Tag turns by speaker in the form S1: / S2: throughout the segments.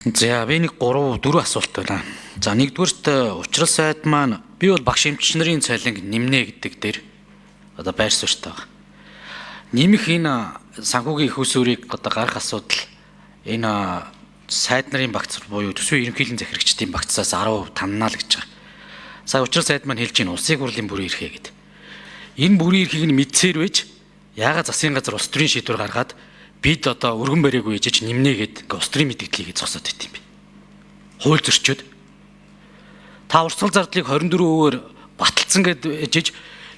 S1: За би нэг 3-4 асуулт байна. За нэгдүгээрт учрал сайд маань би бол багш эмч нарын цалинг нэмнэ гэдэг дээр одоо байр суурьтай байгаа. Нэмэх энэ санхүүгийн их усүрийг одоо гарах асуудал энэ сайд нарын багц буюу төсвийн ерөнхийлөгчийн захирагчдын багцаас 10% таннаа л гэж байгаа. Сая учрал сайд маань хэлж байна улсын хурлын бүрийн эрхээ гэдэг. Энэ бүрийн эрхийг нь мэдсээр байж яагаад засгийн газар улс төрийн шийдвэр гаргаад бид одоо өргөн бариагүй ээжж нэмнэ гэдэг улс төрийн мэдээллийг зогсоод байт юм бэ. Хууль зөрчөөд та урсгал зардлыг 24%-аар баталсан гэд ээжж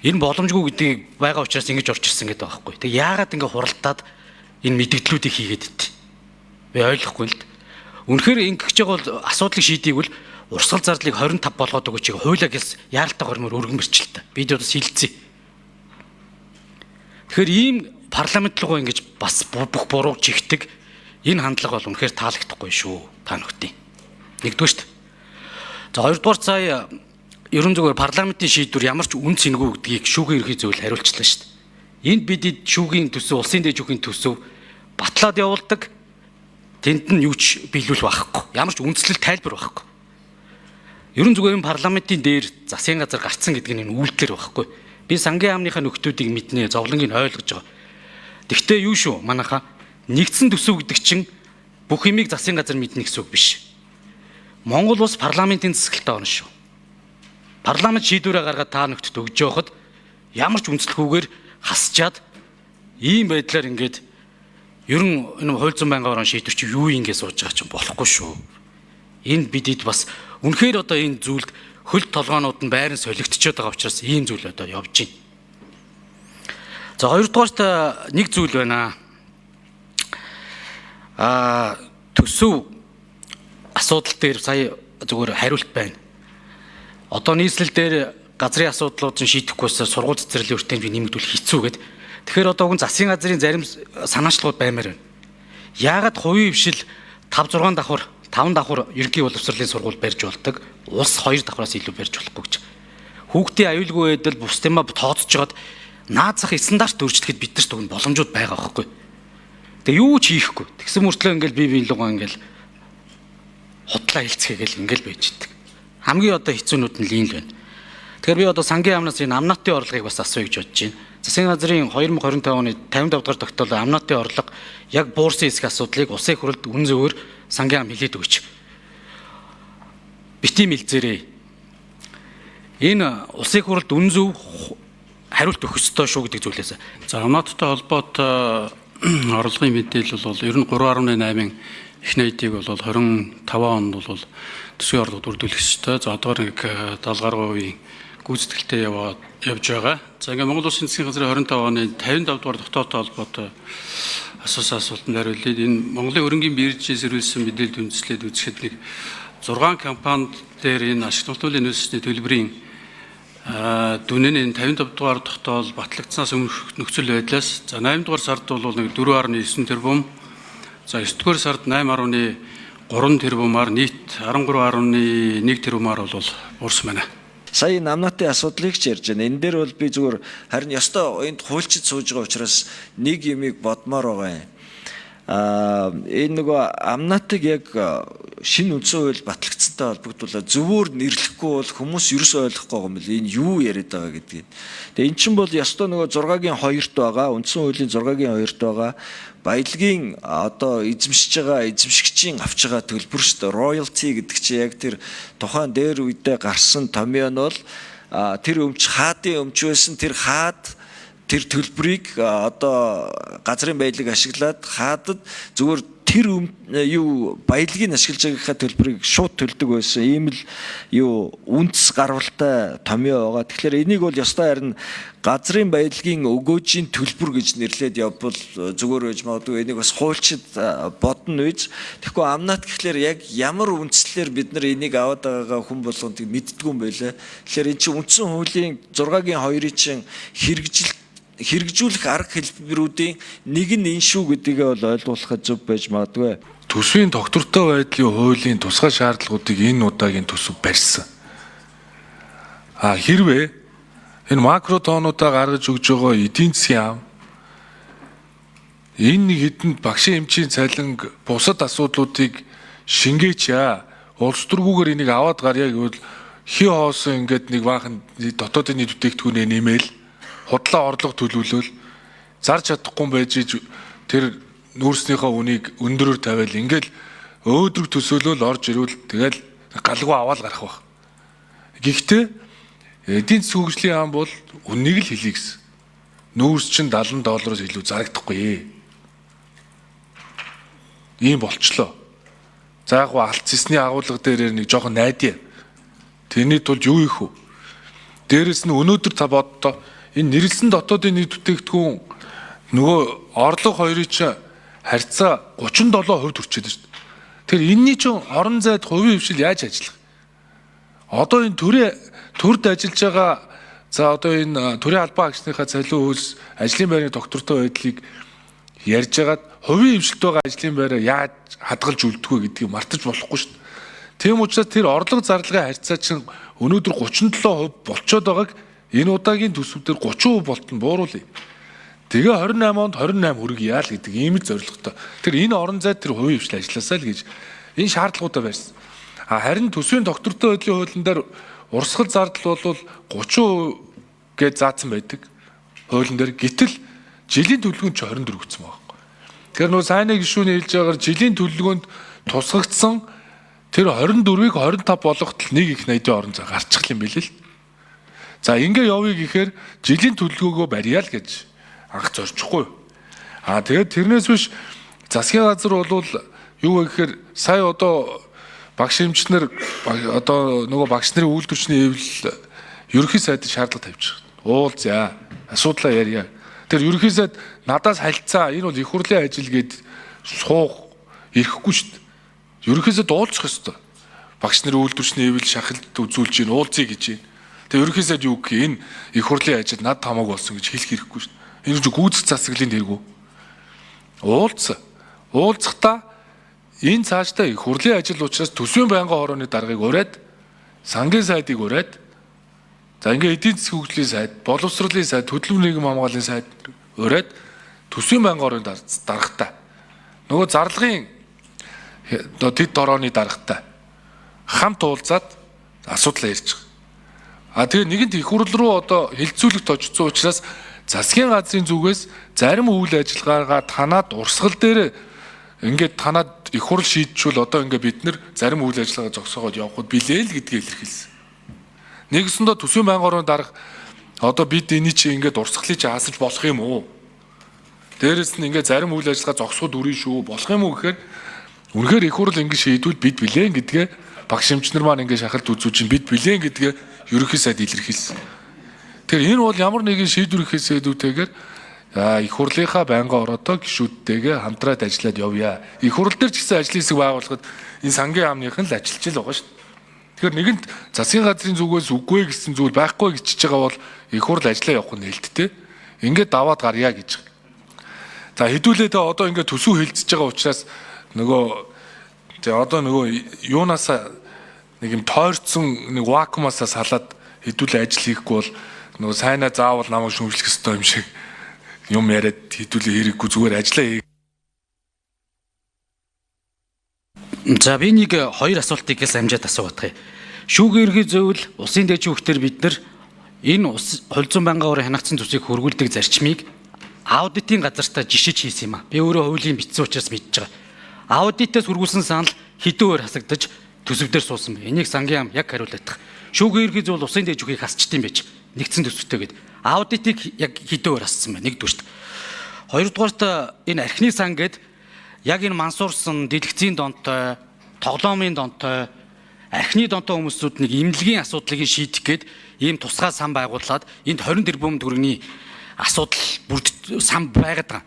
S1: энэ боломжгүй гэдгийг байгаа учраас ингэж орж ирсэн гэдэг байгаа байхгүй. Тэг яагаад ингэ хуралдаад энэ мэдээллүүдийг хийгээд ит. Би ойлгохгүй л. Үнэхээр ингэж байгаа бол асуудлыг шийдийг бол урсгал зардлыг 25 болгоод өгөөч чиг хуулиа гэлс яаралтай гормоор өргөн барьчихл та. Бид одоо хилцээ. Тэгэхээр ийм парламент руу ингэж бас бүх буруу чигтэг энэ хандлага бол үнэхээр таалагдахгүй шүү та нөхдийн. Нэгдүгээр шүү. За хоёрдугаар сая ерөн зүгээр парламентын шийдвэр ямар ч үн цэнгүй гэдгийг шүүхийн ерхий зөвлөл хариулчлаа шүү. Энд бид шүүхийн төсөв, улсын дэд шүүхийн төсөв батлаад явуулдаг. Тэнд нь юу ч биелүүл байхгүй. Ямар ч үндслэл тайлбар байхгүй. Ерөн зүгээр энэ парламентын дээр засгийн газар гарцсан гэдэг нь үйлдэлэр байхгүй. Би сангийн яамныхаа нөхдүүдийг мэднэ, зовлонгийг ойлгож байгаа. Тэгвэл юу шүү манайхаа нэгдсэн төсөв гэдэг чинь бүх юмыг засгийн газар мэднэ гэсэн үг биш. Монгол улс парламентын засаглалтаа орно шүү. Парламент шийдвэрээ гаргаад та нөхдөд өгж явахад ямар ч үндэслэхгүйгээр хасчаад ийм байдлаар ингээд ерөн энэ хууль зүйн байнгын орон шийдвэр чи юу ингэ сууж байгаа чинь болохгүй шүү. Энэ бидэд бас үнэхээр одоо энэ зүйлд хөл толгоонууд нь байран солигдчиход байгаа учраас ийм зүйл одоо явж байна. За хоёрдугаарт нэг зүйл байна. Төсөв асуудал дээр сая зүгээр хариулт байна. Одоо нийслэл дээр газрын асуудлуудыг шийдэхгүйс сургууль цэцэрлэлийн өртөмжийг нэмэгдүүлэх хэцүү гэдэг. Тэгэхээр одоо хүн засгийн газрын зарим санаачлагууд баймаар байна. Яагаад хувийн хвшил 5-6 давхар 5 давхар ерөнхий боловсролын сургууль барьж болдог, улс 2 давхраас илүү барьж болохгүй гэж. Хүүхдийн аюулгүй байдал бус тэмээ тооцож жоод наад зах стандарт өөрчлөхөд бид нарт өгн боломжууд байгаа байхгүй. Тэгээ юу ч хийхгүй. Тэгсэн мөртлөө ингээл бие биелгоо ингээл худлаа хилцгээгээл ингээл байж идэг. Хамгийн одоо хэцүүнүүд нь лин л байна. Тэгэхээр би одоо сангийн яамнаас энэ амнатын орлогыг бас асууя гэж бодож байна. Засгийн газрын 2025 оны 55 дахь тогтоолын амнатын орлого яг буурсан хэсэг асуудлыг улсын хурлд үн зөвөр сангийн яам хэлээд өгч. Битим хэлзээрээ. Энэ улсын хурлд үн зөв хариулт өгөх ёстой шүү гэдэг зүйлээс.
S2: За амнаттай холбоотой орлогын мэдээлэл бол ер нь 3.8-ын их найдыг бол 25 онд бол төсвийн орлого бүрдүүлэх ёстой. За одоор нэг 70% гүйцэтгэлтэй явж байгаа. За ингээд Монгол Улсын засгийн газрын 25 оны 55 дугаар тогтоотой холбоотой асуусан асуултанд хариулъя. Энэ Монголын хөрөнгийн биржээс ирүүлсэн мэдээлэл үндэслээд үзэхэд нэг 6 компанид дээр энэ ашиг томтуулын нөөцний төлбөрийн дүн нь 55 дугаар тогтоол батлагдсанаас өмнөх нөхцөл байдлаас за 8 дугаар сард бол нэг 4.9 тэрбум, за 9 дугаар сард 8.3 тэрбумаар нийт 13.1 тэрбумаар бол буурсан байна.
S3: Сая намнатын асуудлыг ч ярьж байна. Энэ дээр бол би зүгээр харин ёстой энд хуульчид сууж байгаа учраас нэг юмыг бодмоор байгаа юм. Энэ нөгөө амнатыг яг шинэ үндсэн хууль батлагдсантай холбогдуулаад зөвөр нэрлэхгүй бол хүмүүс ерөөсөө ойлгохгүй байгаа юм л энэ юу яриад байгаа гэдгийг. Тэгээ эн чинь бол ёстой нөгөө 6-гийн 2-т байгаа, үндсэн хуулийн 6-гийн 2-т байгаа баялагын одоо эзэмшиж байгаа эзэмшигчийн авч байгаа төлбөр шүү дээ. Royalty гэдэг чинь яг тэр тухайн дээр үедээ гарсан томьёо нь бол тэр өмч хаадын өмч байсан тэр хаад тэр төлбөрийг одоо газрын баялаг ашиглаад хаадад зүгээр тэр юу баялагын ашиглаж байгаагаа төлбөрийг шууд төлдөг байсан. Ийм л юу үндэс гарвалтай томьёо байгаа. Тэгэхээр энийг бол ёстой харин газрын баялагын өгөөжийн төлбөр гэж нэрлээд явбал зүгээр байж магадгүй. Энийг бас хуульчид бодно үйж. Тэгэхгүй амнат гэхлээр яг ямар үндслэлээр бид нар энийг аваад байгаагаа хүн болгонд мэддэггүй юм байлаа. Тэгэхээр эн чинь үндсэн хуулийн 6-гийн 2-ыг чинь хэрэгжүүлэх арга хэлбэрүүдийн нэг нь энэ шүү гэдгийг бол ойлгуулахад зөв байж магадгүй.
S4: Төсвийн доктортой байдлын хуулийн тусгай шаардлагуудыг энэ удаагийн төсөв барьсан. Хэрвээ энэ макро тоонуудаа гаргаж өгж байгаа эдийн засгийн яам энэ нэг хэдэнд багшийн эмчийн цалинг бусад асуудлуудыг шингээч яа. Улс төргүүгээр энийг аваад гарья гэвэл хий хоосон ингээд нэг баахан дотоодын нийт бүтээгдэхүүнээ нэмэл худлаа орлого төлөвлөл зарж чадахгүй байж тэр нүүрснийхөө үнийг өндөрөөр тавиал ингээл өөдрөг төсөөлөл орж ирвэл тэгэл галгүй аваад гарах баг. Гэхдээ эдийн засгийн хөгжлийн хаан бол үннийг л хэлье гэсэн. Нүүрс чинь $70 илүү зарагдахгүй. Ийм болчлоо. За яг алдцсны агуулга дээр нэг жоохон найдаа. Тэрний тулд юу их вэ? Дээрэс нь өнөөдөр та боддоо энэ нэрлсэн дотоодын нийт бүтээгдэхүүн нөгөө орлого хоёрын чинь харьцаа 37% төрчээд шүү дээ. Тэр энэний чинь орон зайд хувийн хвшил яаж ажиллах? Одоо энэ төрд ажиллаж байгаа за одоо энэ төрийн албан агчныхаа цалин хөлс ажлын байрны доктортой байдлыг ярьж хагаад хувийн хвшилт байгаа ажлын байраа яаж хадгалж үлдэх вэ гэдгийг мартаж болохгүй шүү дээ. Тийм учраас тэр орлого зарлагын харьцаа чинь өнөөдөр 37% болцоод байгааг энэ удаагийн төсөвдөр 30% болтон бууруулъя. Тэгээ 28 онд 28 хүргье л гэдэг ийм л зорилготой. Тэр энэ орон зайд тэр хувийн хвшил ажилласаа л гэж энэ шаардлагуудаа барьсан. Харин төсвийн доктортой байдлын хуулийн дээр урсгал зардал бол 30% гэж заасан байдаг. Хуулийн дээр гэтэл жилийн төлөвлөгөөнд ч 24 гэсэн байна. Тэгэхээр нөө сайнны гишүүний хэлж байгаагаар жилийн төлөвлөгөөнд тусгагдсан тэр 24-ийг 25 болгоход нэг их 80-ийн орон зай гарчих юм билээ л. За ингээ явъя гэхээр жилийн төлөвлөгөөгөө барья л гэж анх зорчихгүй. Тэгээд тэрнээс биш засгийн газар бол юу вэ гэхээр сая одоо багш эмчнэр одоо нөгөө багш нарын үйлдвэрчний эвлэл ерөнхий сайдд шаардлага тавьчих. Уулзъя. Асуудлаа ярья. Тэр ерөнхий сайд надаас харилцаа энэ бол их хурлын ажил гээд суух ирэхгүй шүү дээ. Ерөнхий сайд уулзах ёстой. Багш нарын үйлдвэрчний эвлэл шахалт үзүүлж гин уулзъя гэж байна. Тэгээ ерөнхий сайд юу гэх энэ их хурлын ажил над хамааг болсон гэж хэлэх хэрэггүй шүү дээ. Энэ ч гүйцэх засаглалын тэргүү. Уулзахдаа энэ цаашдаа их хурлын ажил учраас төсвийн байнгын хорооны даргыг ураад, сангийн сайдыг ураад, за ингээ эдийн засгийн хөгжлийн сайд, боловсролын сайд, хөдөлмөр нийгэм хамгааллын сайд ураад төсвийн байнгын хорооны даргатай. Нөгөө зарлагын тэд дорооны даргатай хамт уулзаад асуудлаа ярьж байгаа. Тэгээ нэгэнт их хурл руу одоо хилцүүлэгт очсон учраас засгийн газрын зүгээс зарим үйл ажиллагаагаа танаад урсгал дээр ингээд танаад их хурл шийдчихвэл одоо ингээд бид нэр зарим үйл ажиллагаа зогсоогоод явхад билээ л гэдгийг илэрхийлсэн. Нэгсэндээ төсвийн байнгын хорооны дарга одоо бид энийг чи ингээд урсгалыг чи хаасаж болох юм уу? Дээрээс нь ингээд зарим үйл ажиллагаа зогсоход үрэн шүү болох юм уу гэхээр үнэхээр их хурл ингээд шийдвэл бид билээ гэдгээ багш эмчнэр маань ингээд шахалт үзүүч чинь бид билээ гэдгээ ерөнхий сайд илэрхийлсэн. Тэгэхээр энэ бол ямар нэгэн шийдвэр их хэсэдүүтэйгээр их хурлынхаа байнгын ороотой гишүүдтэйгээ хамтраад ажиллаад явъя. Их хурл дээр ч гэсэн ажлын хэсэг байгуулахад энэ сангийн яамныхан л ажиллаж л байгаа шүү дээ. Тэгэхээр нэгэнт засгийн газрын зүгээс үгүй гэсэн зүйл байхгүй гэж байгаа бол их хурл ажиллаа явах нь нээлттэй. Ингээд даваад гарья гэж. За хэдүүлээ одоо ингээд төсөв хилцэж байгаа учраас одоо юунаасаа нэг юм тойрцсон нэг вакуумаасаа салаад хэдүүлээ ажил хийхгүй бол нөгөө сайнаа заавал намайг шүүмжлэх ёстой юм шиг юм яриад хэдүүлээ хэрэггүй зүгээр ажиллаа хий.
S1: За би нэг хоёр асуултыг гээс амжаад асуугаад. Шүүгийн ерхий зөвл улсын дэжин хөвтөр бид нар энэ хууль зүйн байнгын хороо хянагцсан төсвийг хөргүүлдэг зарчмыг аудитын газартаа жишиж хийсэн юм а. Би өөрөө хуулийн бичсэн учраас мэдж байгаа. Аудитаас хөргүүлсэн санал хэдэн өөр хасагдаж төсөвдөр суусан бэ? Энийг сангийн яам яг хариулах. Шүүгийн ерхий зөвл улсын дэжин хөвгийг хасчихдээ юм байж нэгдсэн төсөвтэйгээд аудитыг яг хэдэн өөр хассан бэ? Нэгдүгürt. Хоёрдугаарт энэ архины сан гээд яг энэ мансуурсан дэлгэцийн донтой, тоглоомын донтой, архины донтой хүмүүсүүд нэг имлэгийн асуудлыг шийдэх гээд ийм тусгай сан байгуулад энд 20 тэрбум төгрөгийн асуудал сан байгаад байгаа.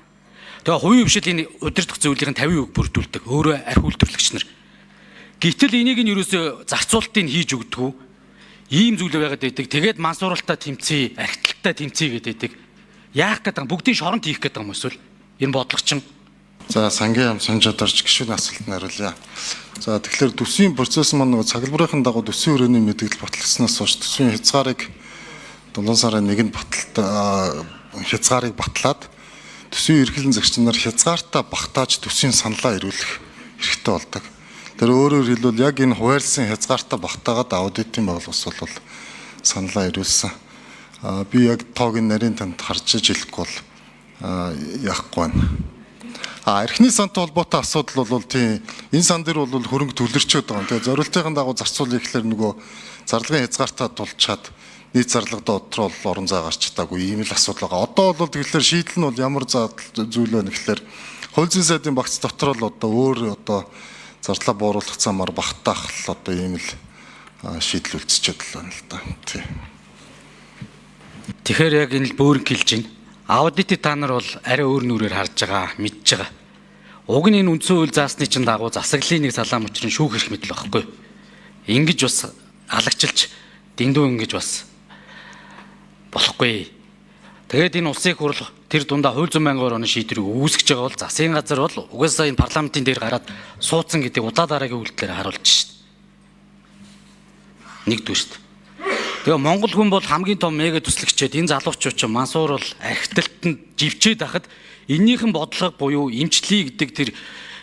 S1: Тэгээ хувийн хвшил энэ удирдах зөвлөлийн 50% бүрдүүлдэг. Өөрөө архи үйлдвэрлэгч нар. Гэтэл энийг нь ерөөсөө зарцуулалтыг хийж өгдөг. Ийм зүйл байгаад байдаг. Тэгээд мансууралтаа тэмцээ, архитектаа тэмцээ гэдэг. Яах гэдэг бүгдийн шоронд хийх гэдэг юм эсвэл энэ бодлого чинь.
S5: За сангийн яам санжаад орж гişүүний асуултанд хариулъя. За тэгэхээр төсвийн процесс маань нөгөө цаглбарын дагуу төсвийн өрөөний мэдээлэл батлагдсанаас хойш төсвийн хязгаарыг дундан сарын 1-нд хязгаарыг батлаад төсвийн эрхлэн загч нар хязгаартаа багтааж төсвийн саналаа ирүүлэх хэрэгтэй болдог. Тэр өөрөөр хэлбэл яг энэ хуваарлсан хязгаартай багтаагаад аудитын байгууллага бол саналаа ирүүлсэн. Би яг тоог нь нарийн танд харж хэлэхгүй бол яахгүй байна. Эрхний сантай холбоотой асуудал бол тийм энэ сан дээр бол хөрөнгө төвлөрчөөд байгаа. Тэгээ зорилтын дагуу зарцуулъя гэхэлэр нөгөө зарлагын хязгаартаа тулчаад нийт зарлагын дотроо орон зай гарч чадаагүй ийм л асуудал байгаа. Одоо бол тэгэхээр шийдэл нь бол ямар зүйл байна гэхэлэр хууль зүйн сайдын багц дотор л одоо өөр одоо зардлаа бууруулах замаар багтаах л одоо ийм л шийдэл үлдчихэд л байна л да. Тийм.
S1: Тэгэхээр яг энэ л бөөрн хэлж байна. Аудитыг та нар бол арай өөр нүрээр харж байгаа, мэдж байгаа. Уг нь энэ үндсэн хууль заасны чинь дагуу засаглалын нэг салаам учрын шүүх эрх мэдэл байхгүй. Ингэж бас алагчилж дэндүү ингэж бас болохгүй. Тэгээд энэ улсын хурл тэр дундаа хууль зүйн байнгын орны шийдвэрийг үүсгэж байгаа бол засгийн газар бол угаасаа энэ парламентын дээр гараад суудсан гэдэг удаа дараагийн үйлдэлээр харуулж шít. Нэгдүгээр шít. Тэгээ Монгол хүн бол хамгийн том мега төслөгчөд энэ залуучууд ч Мансуур бол архитектанд живчээд байхад эннийхэн бодлого буюу эмчлэе гэдэг тэр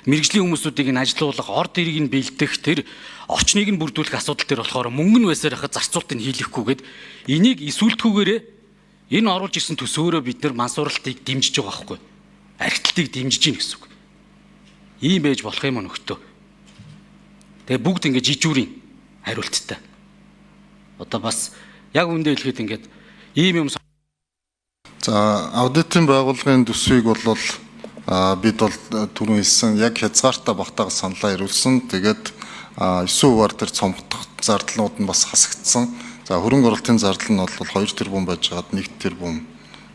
S1: мэрэгжлийн хүмүүсүүдийг нь ажилуулах, орд ирийг нь бэлдэх, тэр орчныг нь бүрдүүлэх асуудал төр болохоор мөнгө нь байсаар хахад зарцуултыг хийлгэхгүйгээд энийг эсвэлтгүйгээрээ энэ оруулж ирсэн төсөөрөө бид нар мансуурлалтыг дэмжиж байгаа байхгүй. Архитектыг дэмжиж гин гэсэн үг. Ийм байж болох юм нөхтөө. Тэгээ бүгд ингэ жижүүрийн хариулттай. Одоо бас яг үндэ хэлэхэд ингээд ийм юм.
S5: За аудитын байгууллагын төсвийг бол бид бол түрүүн хэлсэн яг хязгаартай багтаага саналаа ирүүлсэн. Тэгээд 9%-аар тэр цомгдох зардлууд нь бас хасагдсан. За хөрөнгө оруулалтын зардал нь бол 2 тэрбум байж байгаад 1 тэрбум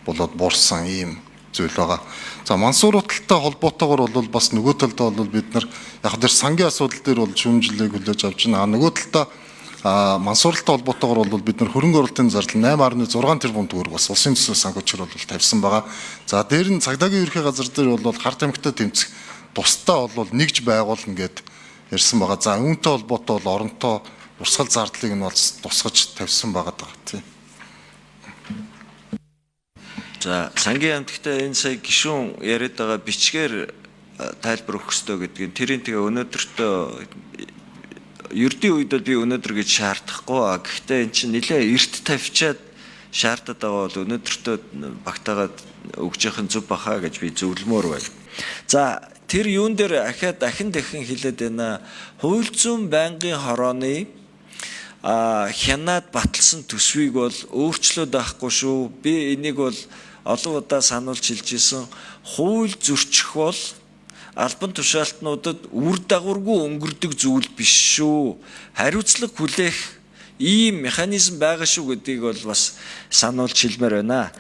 S5: болоод буурсан ийм зүйл байгаа. За Мансуур талтай холбоотойгоор бол бас нөгөө талдаа бол бид нар яг тэр сангийн асуудал дээр бол шүүмжлэлийг хүлээж авч байна. Нөгөө талдаа Мансуурлалтай холбоотойгоор бол бид нар хөрөнгө оруулалтын зардал 8.6 тэрбум төгрөг бас улсын төсвөөс санхүүчээр бол тавьсан байгаа. За дээр нь цагдаагийн ерхий газар дээр бол харт амигтай тэмцэх тусдаа бол нэгж байгуулна гэд ярьсан байгаа. За үүнтэй холбоотой бол оронтой урсгал зардлыг нь бол тусгаж тавьсан байгаа даа тийм.
S3: За сангийн амтгтай энэ сая гишүүн яриад байгаа бичгээр тайлбар өгөх ёстой гэдгийг тэрийн тэгээ өнөөдөртөө ердийн үед би өнөөдөр гэж шаардахгүй. Гэхдээ эн чинь нэлээ эрт тавьчаад шаардаад байгаа бол өнөөдөртөө багтаагаад өгж явах нь зүв баха гэж би зөвлөмөр байна. За тэр юун дээр дахин хэлээд байна. Хууль зүйн байнгын хорооны хянаад баталсан төсвийг бол өөрчлөөд байхгүй шүү. Би энийг бол олон удаа сануулж хэлж ирсэн. Хууль зөрчих бол албан тушаалтнуудад үр дагаваргүй өнгөрдөг зүйл биш шүү. Хариуцлага хүлээх ийм механизм байгаа шүү гэдгийг бол бас сануулж хэлмээр байна.